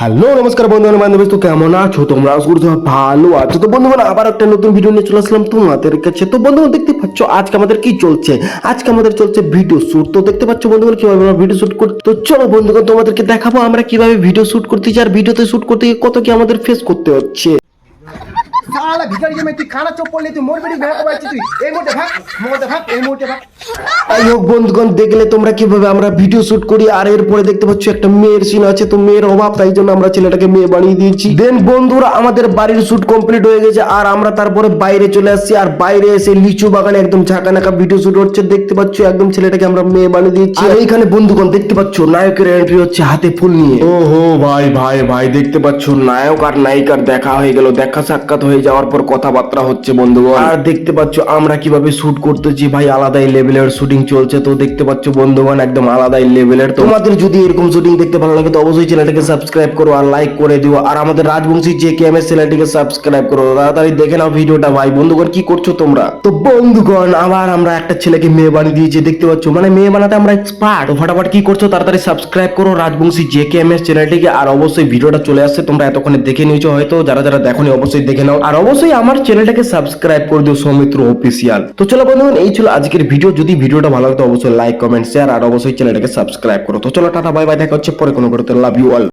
Hello নমস্কার বন্ধুগণ বান্ধবী, তো কেমন আছো তোমরা? আশা করছি ভালো আছো। তো বন্ধুগণ আবার একটা নতুন ভিডিও নিয়ে চলে আসলাম তোমাদের কাছে। তো বন্ধুগণ দেখতে পাচ্ছ আজকে আমাদের কি চলছে, আজকে আমাদের চলছে ভিডিও শুট। তো দেখতে পাচ্ছ বন্ধুগণ কিভাবে আমরা ভিডিও শুট করতে। তো চলো বন্ধুগণ তোমাদেরকে দেখাবো আমরা কিভাবে ভিডিও শুট করতেছি, আর ভিডিওতে শুট করতে গিয়ে কত কি আমাদের ফেস করতে হচ্ছে। साला भिखारी में तुई खाना चोप पड़ले तुई मोर बेटी भैया को बाइची तुई এই মুহূর্তে ভাগ এই মুহূর্তে ভাগ। যাই হোক বন্ধুগণ দেখলে তোমরা কিভাবে আমরা ভিডিও শুট করি, আর এরপরে দেখতে পাচ্ছ একটা মেয়ের সিন আছে। তো মেয়ের অভাব, তাই জন্য আমরা ছেলেটাকে মেয়ে বানিয়ে দিয়েছি। দেন বন্ধুরা আমাদের বাড়ির শুট কমপ্লিট হয়ে গেছে, আর আমরা তারপরে বাইরে চলে আসছি। আর বাইরে এসে লিচু বাগানে একদম ঝাঁকানাকা ভিডিও শুট হচ্ছে। দেখতে পাচ্ছ একদম ছেলেটাকে আমরা মেয়ে বানিয়ে দিয়েছি। আর এইখানে বন্ধুগণ দেখতে পাচ্ছ নায়কের এন্ট্রি হচ্ছে হাতে ফুল নিয়ে। ওহো ভাই ভাই ভাই, দেখতে পাচ্ছ নায়ক আর নায়িকার দেখা হয়ে গেল। দেখা সাক্ষাৎ হয়ে যাওয়ার পর কথাবার্তা হচ্ছে বন্ধুগণ। আর দেখতে পাচ্ছ আমরা কিভাবে শুট করতেছি ভাই, আলাদাই লেভেলের শুটিং চলছে। তো দেখতে পাচ্ছ বন্ধুগণ একদম আলাদাই লেভেলের। তোমাদের যদি এরকম শুটিং দেখতে ভালো লাগে তো অবশ্যই চ্যানেলটাকে সাবস্ক্রাইব করো আর লাইক করে দিও। আর আমাদের রাজবংশী JKMS চ্যানেলটিকে সাবস্ক্রাইব করো। তাড়াতাড়ি দেখে নাও ভিডিওটা ভাই। বন্ধুগণ কি করছো তোমরা? তো বন্ধুগণ আবার আমরা একটা ছেলেকে মেয়ে বানিয়ে দিয়েছি, দেখতে পাচ্ছ মানে মেয়ে বানাতে আমরা এক্সপার্ট। তো ফটাফট কি করছো, তাড়াতাড়ি সাবস্ক্রাইব করো রাজবংশী JKMS চ্যানেলটিকে। আর অবশ্যই ভিডিওটা চলে আসছে, তোমরা এতক্ষণে দেখে নিয়েছো হয়তো, যারা যারা দেখোনি অবশ্যই দেখে নাও। আর অবশ্যই আমার চ্যানেলটাকে সাবস্ক্রাইব করে দিও সৌমিত্র অফিসিয়াল। তো চলো বন্ধুগণ এই ছিল আজকের ভিডিও। যদি ভিডিওটা ভালো লাগে তো অবশ্যই লাইক কমেন্ট শেয়ার আর অবশ্যই চ্যানেলটাকে সাবস্ক্রাইব করো। তো চলো টাটা বাই বাই, দেখা হচ্ছে পরে কোনো ভিডিওতে। Love you all.